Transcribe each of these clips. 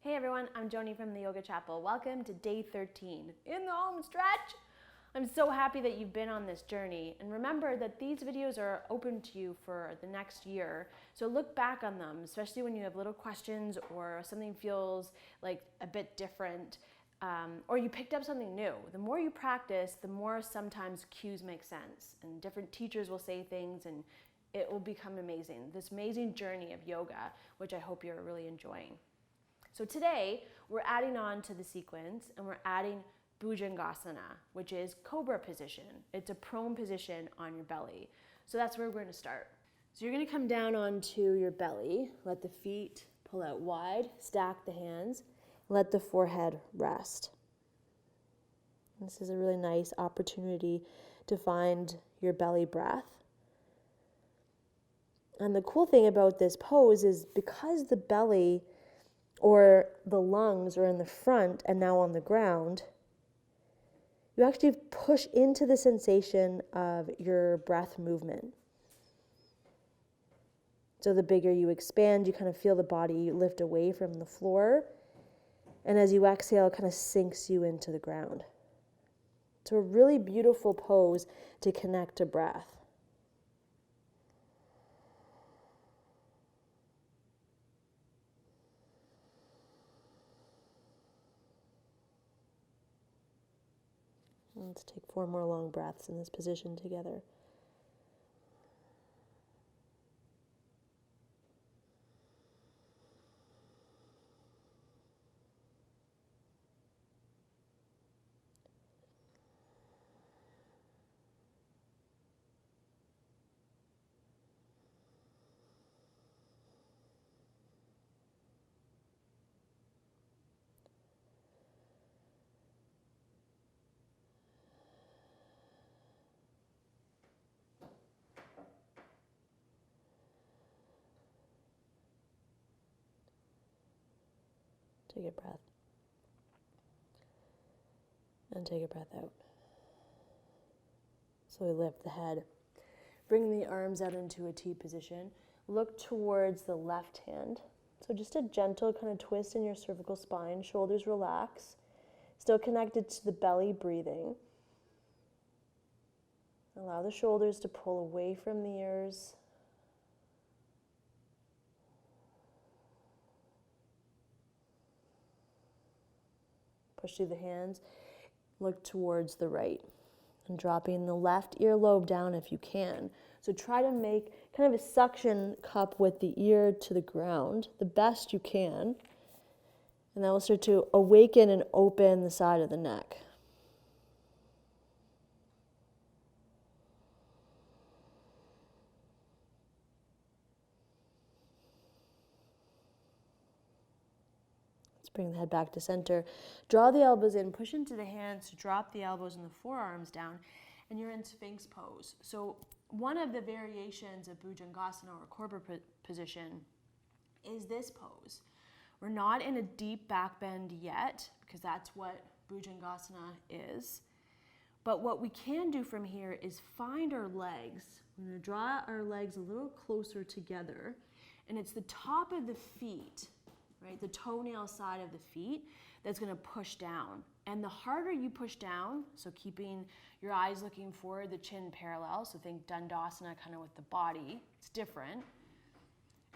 Hey everyone, I'm Joni from the Yoga Chapel. Welcome to day 13 in the home stretch. I'm so happy that you've been on this journey, and remember that these videos are open to you for the next year. So look back on them, especially when you have little questions or something feels like a bit different, or you picked up something new. The more you practice, the more sometimes cues make sense, and different teachers will say things and it will become amazing. This amazing journey of yoga, which I hope you're really enjoying. So today, we're adding on to the sequence and we're adding Bhujangasana, which is Cobra Position. It's a prone position on your belly. So that's where we're going to start. So you're going to come down onto your belly, let the feet pull out wide, stack the hands, let the forehead rest. This is a really nice opportunity to find your belly breath. And the cool thing about this pose is because the belly or the lungs are in the front and now on the ground, you actually push into the sensation of your breath movement. So the bigger you expand, you kind of feel the body lift away from the floor. And as you exhale, it kind of sinks you into the ground. It's a really beautiful pose to connect to breath. Let's take 4 more long breaths in this position together. Take a breath. And take a breath out. So we lift the head. Bring the arms out into a T position. Look towards the left hand. So just a gentle kind of twist in your cervical spine. Shoulders relax. Still connected to the belly, breathing. Allow the shoulders to pull away from the ears. Push through the hands. Look towards the right. And dropping the left earlobe down if you can. So try to make kind of a suction cup with the ear to the ground, the best you can. And that will start to awaken and open the side of the neck. Let's bring the head back to center. Draw the elbows in, push into the hands, drop the elbows and the forearms down, and you're in Sphinx Pose. So one of the variations of Bhujangasana or Cobra Position is this pose. We're not in a deep back bend yet, because that's what Bhujangasana is. But what we can do from here is find our legs. We're going to draw our legs a little closer together, and it's the top of the feet, right, the toenail side of the feet, that's going to push down. And the harder you push down, so keeping your eyes looking forward, the chin parallel, so think Dandasana kind of with the body, it's different.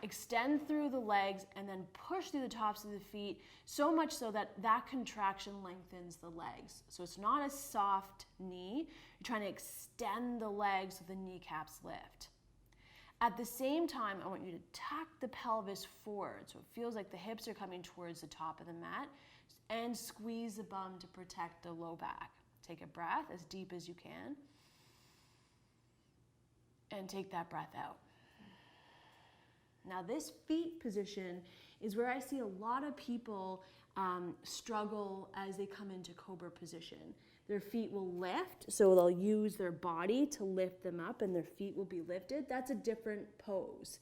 Extend through the legs and then push through the tops of the feet, so much so that that contraction lengthens the legs. So it's not a soft knee. You're trying to extend the legs so the kneecaps lift. At the same time, I want you to tuck the pelvis forward so it feels like the hips are coming towards the top of the mat, and squeeze the bum to protect the low back. Take a breath as deep as you can, and take that breath out. Now this feet position is where I see a lot of people struggle as they come into Cobra Position. Their feet will lift, so they'll use their body to lift them up and their feet will be lifted. That's a different pose.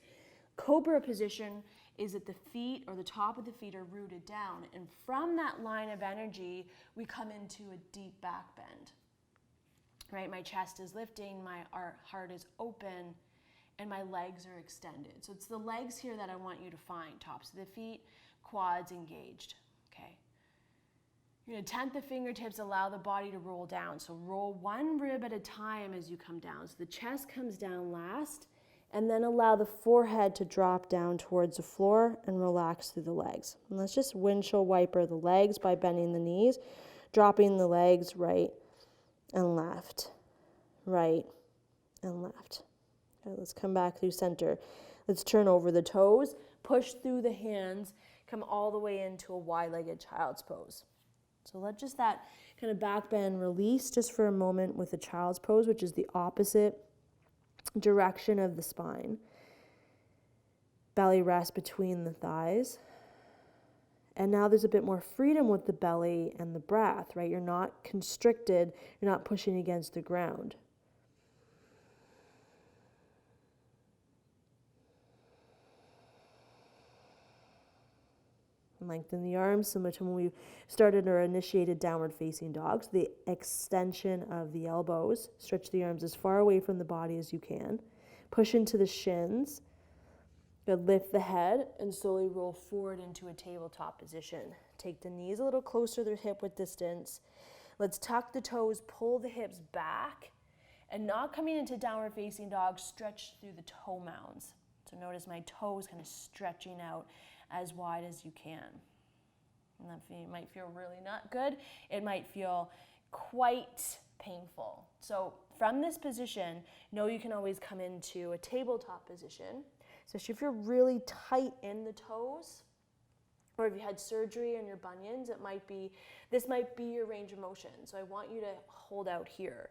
Cobra Position is that the feet or the top of the feet are rooted down, and from that line of energy, we come into a deep back bend. Right? My chest is lifting, my heart is open, and my legs are extended. So it's the legs here that I want you to find. Tops of the feet, quads engaged, okay? You're gonna tent the fingertips, allow the body to roll down. So roll one rib at a time as you come down. So the chest comes down last, and then allow the forehead to drop down towards the floor and relax through the legs. And let's just windshield wiper the legs by bending the knees, dropping the legs right and left, right and left. Okay, let's come back through center. Let's turn over the toes, push through the hands, come all the way into a wide-legged child's pose. So let just that kind of back bend release just for a moment with the child's pose, which is the opposite direction of the spine. Belly rest between the thighs. And now there's a bit more freedom with the belly and the breath, right? You're not constricted, you're not pushing against the ground. Lengthen the arms, similar to when we started or initiated downward facing dogs. The extension of the elbows. Stretch the arms as far away from the body as you can. Push into the shins. Good. Lift the head and slowly roll forward into a tabletop position. Take the knees a little closer to the hip width distance. Let's tuck the toes, pull the hips back, and not coming into downward facing dog, stretch through the toe mounds. So notice my toes kind of stretching out as wide as you can. And that might feel really not good. It might feel quite painful. So from this position, know you can always come into a tabletop position, especially if you're really tight in the toes, or if you had surgery on your bunions, this might be your range of motion. So I want you to hold out here.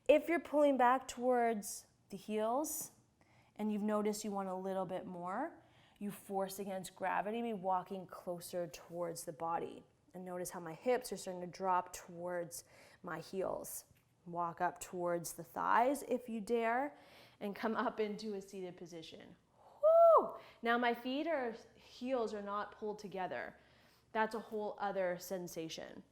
If you're pulling back towards the heels and you've noticed you want a little bit more, you force against gravity, be walking closer towards the body. And notice how my hips are starting to drop towards my heels. Walk up towards the thighs if you dare, and come up into a seated position. Woo! Now my heels are not pulled together. That's a whole other sensation.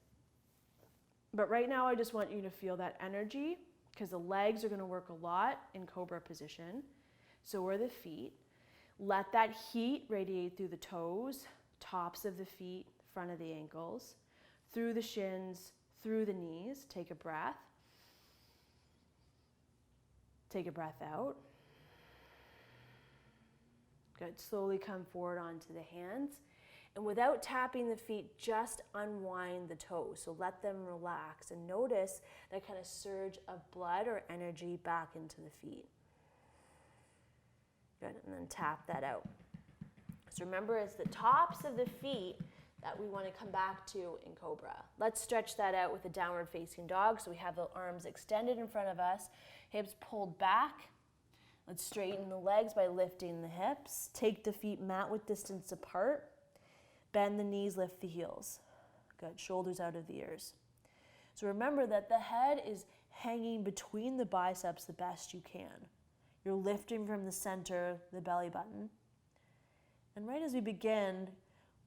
But right now I just want you to feel that energy, because the legs are going to work a lot in Cobra position. So are the feet. Let that heat radiate through the toes, tops of the feet, front of the ankles, through the shins, through the knees. Take a breath. Take a breath out. Good. Slowly come forward onto the hands. And without tapping the feet, just unwind the toes. So let them relax and notice that kind of surge of blood or energy back into the feet. Good, and then tap that out. So remember, it's the tops of the feet that we want to come back to in Cobra. Let's stretch that out with a downward facing dog. So we have the arms extended in front of us, hips pulled back. Let's straighten the legs by lifting the hips. Take the feet mat width distance apart. Bend the knees, lift the heels. Good, shoulders out of the ears. So remember that the head is hanging between the biceps the best you can. You're lifting from the center, the belly button. And right as we begin,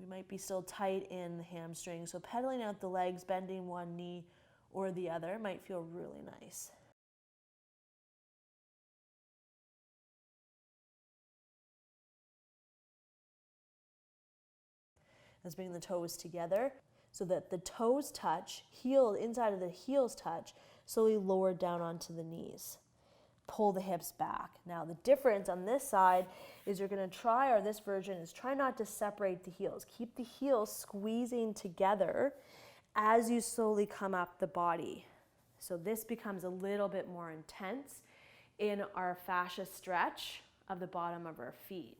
we might be still tight in the hamstring. So pedaling out the legs, bending one knee or the other might feel really nice. Let's bring the toes together so that the toes touch, inside of the heels touch, slowly lower down onto the knees. Pull the hips back. Now the difference on this side is you're going to try, or this version is try not to separate the heels. Keep the heels squeezing together as you slowly come up the body. So this becomes a little bit more intense in our fascia stretch of the bottom of our feet.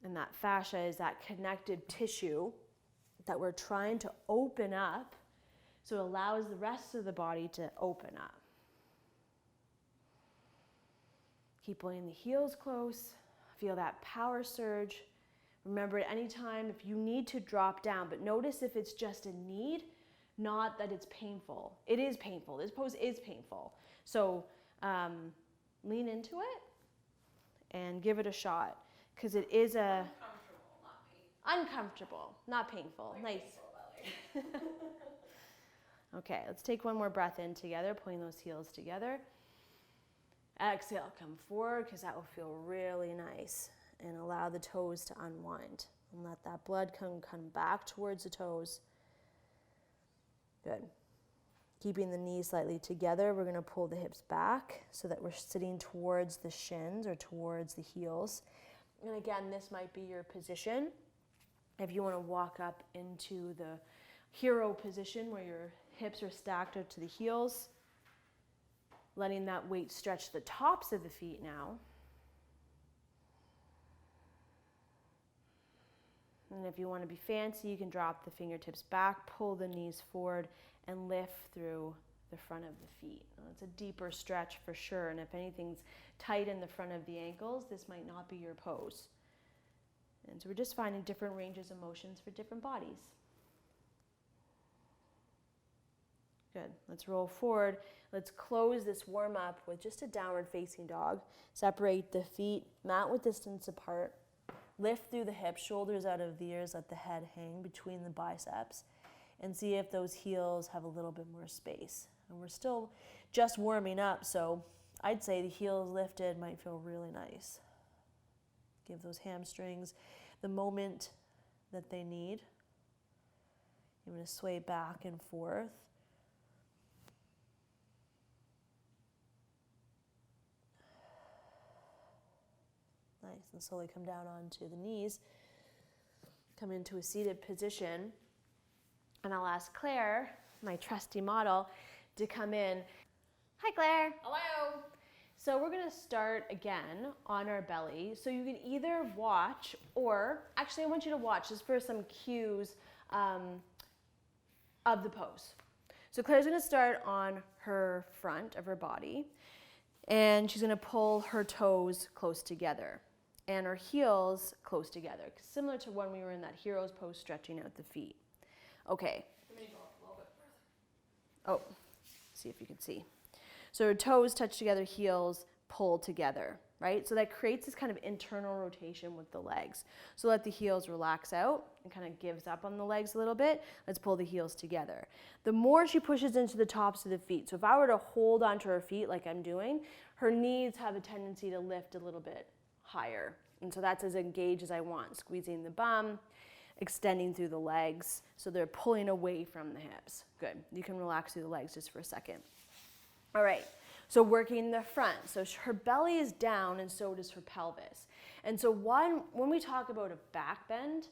And that fascia is that connective tissue that we're trying to open up so it allows the rest of the body to open up. Keep pulling the heels close. Feel that power surge. Remember, at any time, if you need to drop down, but notice if it's just a need, not that it's painful. It is painful. This pose is painful. So lean into it and give it a shot, because it is uncomfortable, not painful. Like nice. Okay, let's take one more breath in together, pulling those heels together. Exhale, come forward because that will feel really nice. And allow the toes to unwind. And let that blood come back towards the toes. Good. Keeping the knees slightly together, we're going to pull the hips back so that we're sitting towards the shins or towards the heels. And again, this might be your position. If you want to walk up into the hero position where your hips are stacked up to the heels, letting that weight stretch the tops of the feet now. And if you want to be fancy, you can drop the fingertips back, pull the knees forward, and lift through the front of the feet. It's a deeper stretch for sure, and if anything's tight in the front of the ankles, this might not be your pose. And so we're just finding different ranges of motions for different bodies. Good. Let's roll forward. Let's close this warm up with just a downward facing dog. Separate the feet, mat width distance apart. Lift through the hips, shoulders out of the ears, let the head hang between the biceps, and see if those heels have a little bit more space. And we're still just warming up, so I'd say the heels lifted might feel really nice. Give those hamstrings the moment that they need. You're going to sway back and forth. Nice, and slowly come down onto the knees. Come into a seated position. And I'll ask Claire, my trusty model, to come in. Hi, Claire. Hello. So we're going to start again on our belly. So you can either watch or, actually I want you to watch just for some cues of the pose. So Claire's going to start on her front of her body, and she's going to pull her toes close together and her heels close together, similar to when we were in that hero's pose, stretching out the feet. Okay. Let me go up a little bit further. Oh, see if you can see. So her toes touch together, heels pull together, right? So that creates this kind of internal rotation with the legs. So let the heels relax out and kind of gives up on the legs a little bit. Let's pull the heels together. The more she pushes into the tops of the feet, so if I were to hold onto her feet like I'm doing, her knees have a tendency to lift a little bit higher. And so that's as engaged as I want, squeezing the bum, extending through the legs, so they're pulling away from the hips. Good. You can relax through the legs just for a second. All right. So working the front. So her belly is down and so does her pelvis. And so when we talk about a back bend,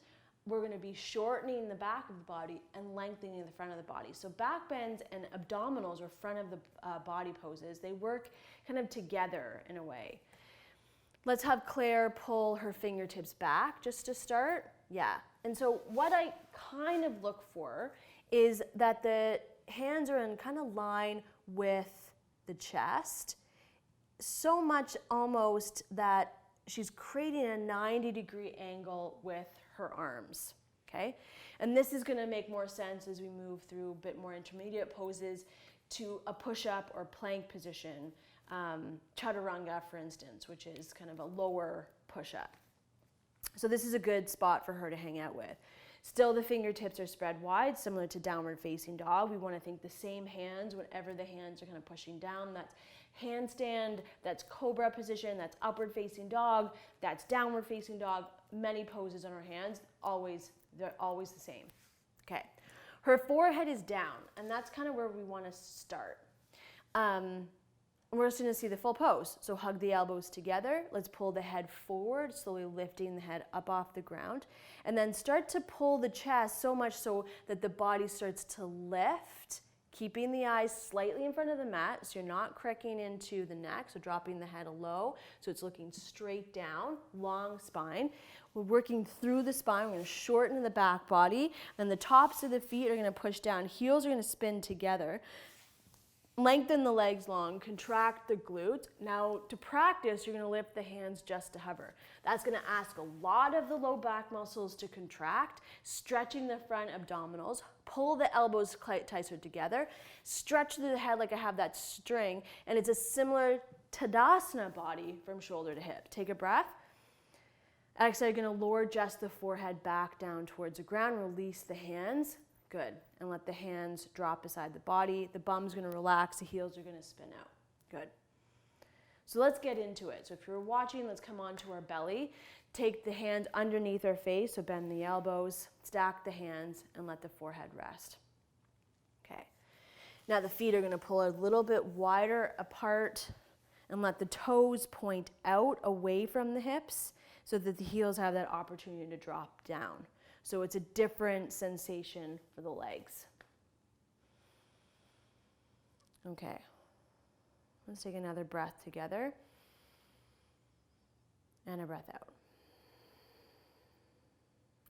we're going to be shortening the back of the body and lengthening the front of the body. So back bends and abdominals or front of the body poses, they work kind of together in a way. Let's have Claire pull her fingertips back just to start. Yeah. And so what I kind of look for is that the hands are in kind of line with the chest, so much almost that she's creating a 90-degree angle with her arms, okay? And this is going to make more sense as we move through a bit more intermediate poses to a push-up or plank position, Chaturanga, for instance, which is kind of a lower push-up. So this is a good spot for her to hang out with. Still, the fingertips are spread wide, similar to downward facing dog. We want to think the same hands whenever the hands are kind of pushing down. That's handstand, that's Cobra position, that's upward facing dog, that's downward facing dog. Many poses on her hands, they're always the same. Okay. Her forehead is down, and that's kind of where we want to start. We're just going to see the full pose. So hug the elbows together. Let's pull the head forward, slowly lifting the head up off the ground. And then start to pull the chest so much so that the body starts to lift, keeping the eyes slightly in front of the mat so you're not cracking into the neck, so dropping the head low so it's looking straight down, long spine. We're working through the spine. We're going to shorten the back body. Then the tops of the feet are going to push down. Heels are going to spin together. Lengthen the legs long, contract the glutes. Now, to practice, you're going to lift the hands just to hover. That's going to ask a lot of the low back muscles to contract, stretching the front abdominals. Pull the elbows tighter together. Stretch through the head like I have that string, and it's a similar Tadasana body from shoulder to hip. Take a breath. Exhale, you're going to lower just the forehead back down towards the ground. Release the hands. Good. And let the hands drop beside the body. The bum's going to relax. The heels are going to spin out. Good. So let's get into it. So if you're watching, let's come onto our belly. Take the hands underneath our face, so bend the elbows, stack the hands, and let the forehead rest. Okay. Now the feet are going to pull a little bit wider apart and let the toes point out away from the hips so that the heels have that opportunity to drop down. So it's a different sensation for the legs. Okay. Let's take another breath together and a breath out.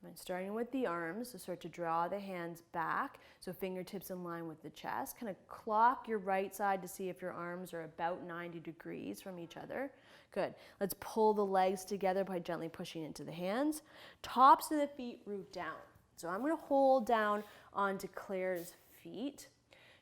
And starting with the arms, so start to draw the hands back, so fingertips in line with the chest. Kind of clock your right side to see if your arms are about 90 degrees from each other. Good. Let's pull the legs together by gently pushing into the hands. Tops of the feet root down. So I'm going to hold down onto Claire's feet.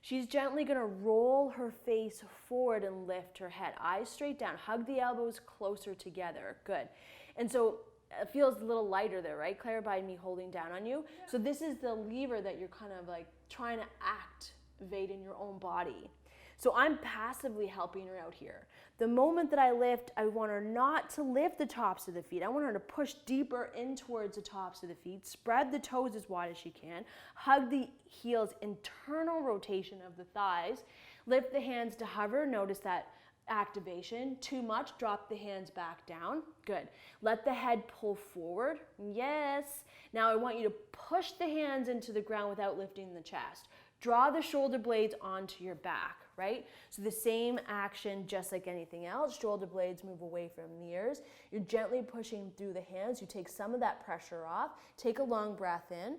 She's gently going to roll her face forward and lift her head. Eyes straight down. Hug the elbows closer together. Good. And so it feels a little lighter there, right, Claire, by me holding down on you? Yeah. So this is the lever that you're kind of like trying to activate in your own body. So I'm passively helping her out here. The moment that I lift, I want her not to lift the tops of the feet. I want her to push deeper in towards the tops of the feet, spread the toes as wide as she can, hug the heels, internal rotation of the thighs, lift the hands to hover. Notice that activation. Too much, drop the hands back down. Good. Let the head pull forward. Yes. Now I want you to push the hands into the ground without lifting the chest. Draw the shoulder blades onto your back, right? So the same action, just like anything else. Shoulder blades move away from the ears. You're gently pushing through the hands. You take some of that pressure off. Take a long breath in.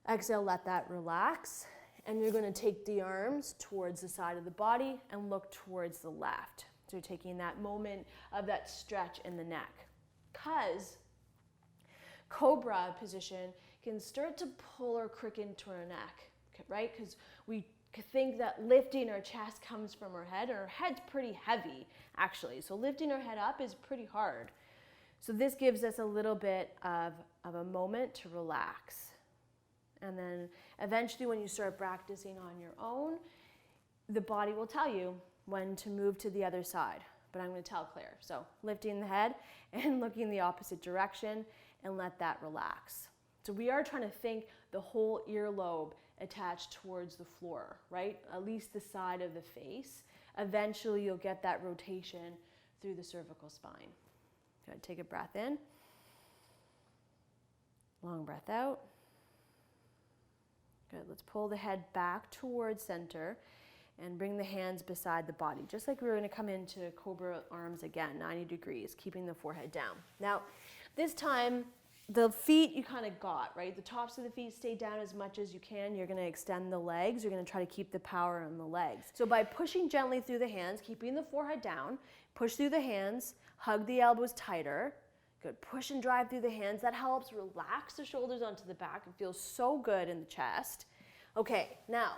Exhale, let that relax. And you're going to take the arms towards the side of the body and look towards the left. So you're taking that moment of that stretch in the neck. Because Cobra position can start to pull or crick into our neck, right? Because we think that lifting our chest comes from our head, and our head's pretty heavy, actually. So lifting our head up is pretty hard. So this gives us a little bit of a moment to relax. And then eventually when you start practicing on your own, the body will tell you when to move to the other side. But I'm going to tell Claire. So lifting the head and looking the opposite direction and let that relax. So we are trying to think the whole earlobe attached towards the floor, right? At least the side of the face. Eventually you'll get that rotation through the cervical spine. Good. Take a breath in. Long breath out. Good. Let's pull the head back towards center and bring the hands beside the body, just like we were going to come into Cobra arms again, 90 degrees, keeping the forehead down. Now, this time, the feet you kind of got, right? The tops of the feet stay down as much as you can. You're going to extend the legs. You're going to try to keep the power in the legs. So by pushing gently through the hands, keeping the forehead down, push through the hands, hug the elbows tighter. Good. Push and drive through the hands. That helps relax the shoulders onto the back. It feels so good in the chest. Okay, now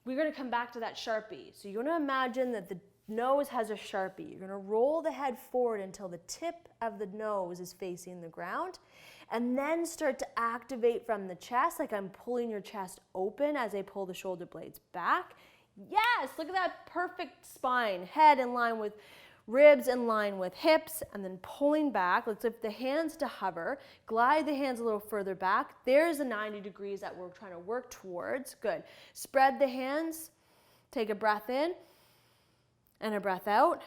we're going to come back to that Sharpie. So you're going to imagine that the nose has a Sharpie. You're going to roll the head forward until the tip of the nose is facing the ground, and then start to activate from the chest, like I'm pulling your chest open as I pull the shoulder blades back. Yes, look at that perfect spine. Head in line with ribs, in line with hips, and then pulling back. Let's lift the hands to hover. Glide the hands a little further back. There's the 90 degrees that we're trying to work towards. Good. Spread the hands. Take a breath in and a breath out.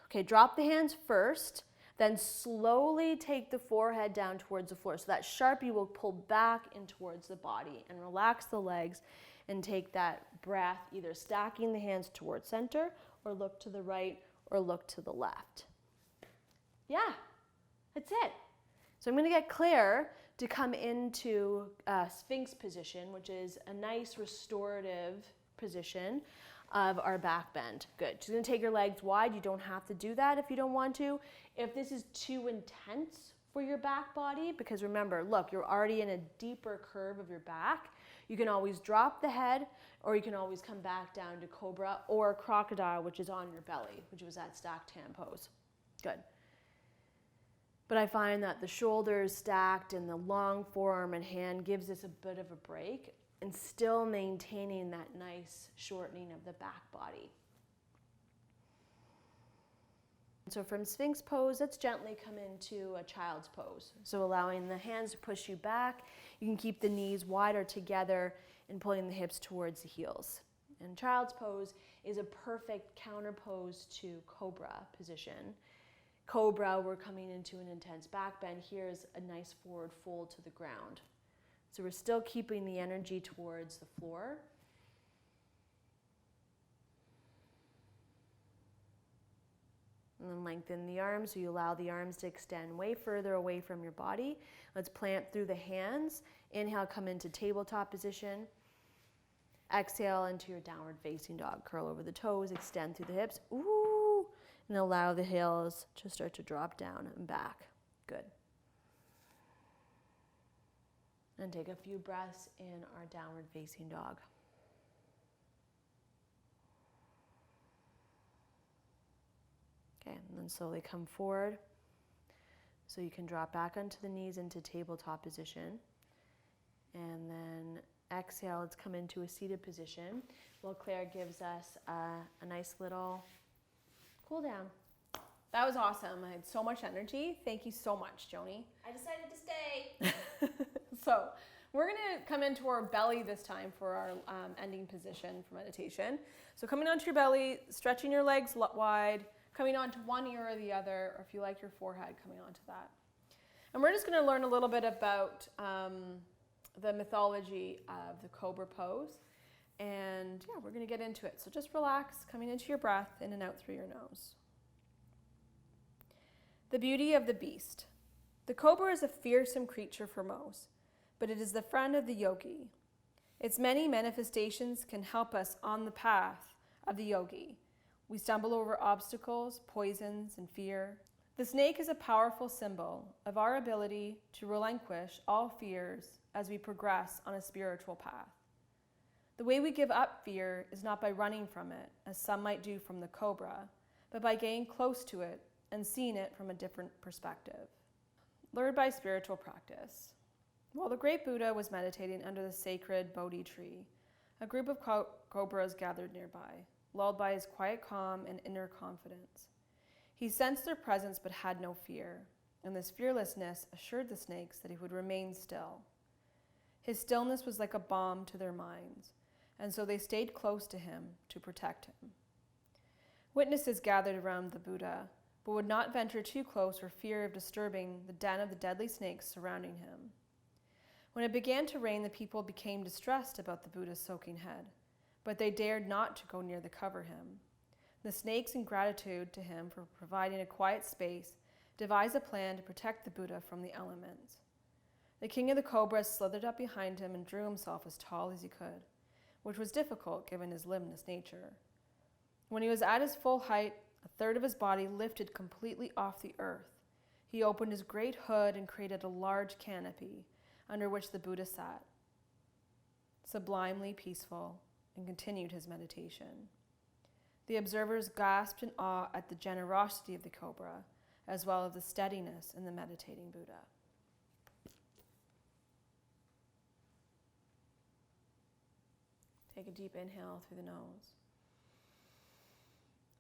Okay, drop the hands first. Then slowly take the forehead down towards the floor. So that Sharpie will pull back in towards the body and relax the legs and take that breath, either stacking the hands towards center or look to the right or look to the left. Yeah, that's it. So I'm going to get Claire to come into Sphinx position, which is a nice restorative position of our back bend. Good. She's going to take your legs wide. You don't have to do that if you don't want to. If this is too intense for your back body, because remember, look, you're already in a deeper curve of your back, you can always drop the head, or you can always come back down to Cobra or Crocodile, which is on your belly, which was that stacked hand pose. Good. But I find that the shoulders stacked and the long forearm and hand gives us a bit of a break and still maintaining that nice shortening of the back body. So from Sphinx Pose, let's gently come into a child's pose. So allowing the hands to push you back. You can keep the knees wider together and pulling the hips towards the heels. And child's pose is a perfect counter pose to Cobra Position. Cobra, we're coming into an intense back bend. Here's a nice forward fold to the ground. So we're still keeping the energy towards the floor. And then lengthen the arms, so you allow the arms to extend way further away from your body. Let's plant through the hands. Inhale, come into tabletop position. Exhale into your downward facing dog. Curl over the toes, extend through the hips. Ooh, and allow the heels to start to drop down and back. Good. And take a few breaths in our downward facing dog. Okay, and then slowly come forward. So you can drop back onto the knees into tabletop position. And then exhale, let's come into a seated position while Claire gives us a nice little cool down. That was awesome. I had so much energy. Thank you so much, Joni. I decided to stay. So we're going to come into our belly this time for our ending position for meditation. So coming onto your belly, stretching your legs wide, coming onto one ear or the other, or if you like your forehead, coming onto that. And we're just going to learn a little bit about the mythology of the Cobra Pose. And yeah, we're going to get into it. So just relax, coming into your breath, in and out through your nose. The beauty of the beast. The cobra is a fearsome creature for most, but it is the friend of the yogi. Its many manifestations can help us on the path of the yogi. We stumble over obstacles, poisons, and fear. The snake is a powerful symbol of our ability to relinquish all fears as we progress on a spiritual path. The way we give up fear is not by running from it, as some might do from the cobra, but by getting close to it and seeing it from a different perspective. Lured by spiritual practice. While the great Buddha was meditating under the sacred Bodhi tree, a group of cobras gathered nearby, lulled by his quiet calm and inner confidence. He sensed their presence but had no fear, and this fearlessness assured the snakes that he would remain still. His stillness was like a balm to their minds, and so they stayed close to him to protect him. Witnesses gathered around the Buddha, but would not venture too close for fear of disturbing the den of the deadly snakes surrounding him. When it began to rain, the people became distressed about the Buddha's soaking head, but they dared not to go near to cover him. The snakes, in gratitude to him for providing a quiet space, devised a plan to protect the Buddha from the elements. The king of the cobras slithered up behind him and drew himself as tall as he could, which was difficult given his limbless nature. When he was at his full height, a third of his body lifted completely off the earth. He opened his great hood and created a large canopy under which the Buddha sat, sublimely peaceful, and continued his meditation. The observers gasped in awe at the generosity of the cobra, as well as the steadiness in the meditating Buddha. Take a deep inhale through the nose.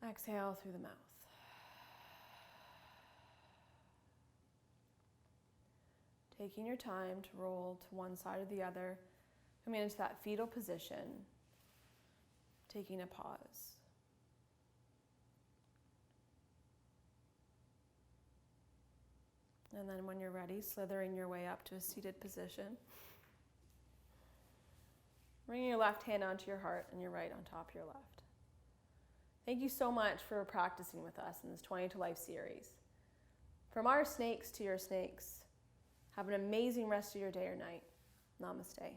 Exhale through the mouth. Taking your time to roll to one side or the other, coming into that fetal position, taking a pause. And then when you're ready, slithering your way up to a seated position. Bringing your left hand onto your heart and your right on top of your left. Thank you so much for practicing with us in this 20 to Life series. From our snakes to your snakes, have an amazing rest of your day or night. Namaste.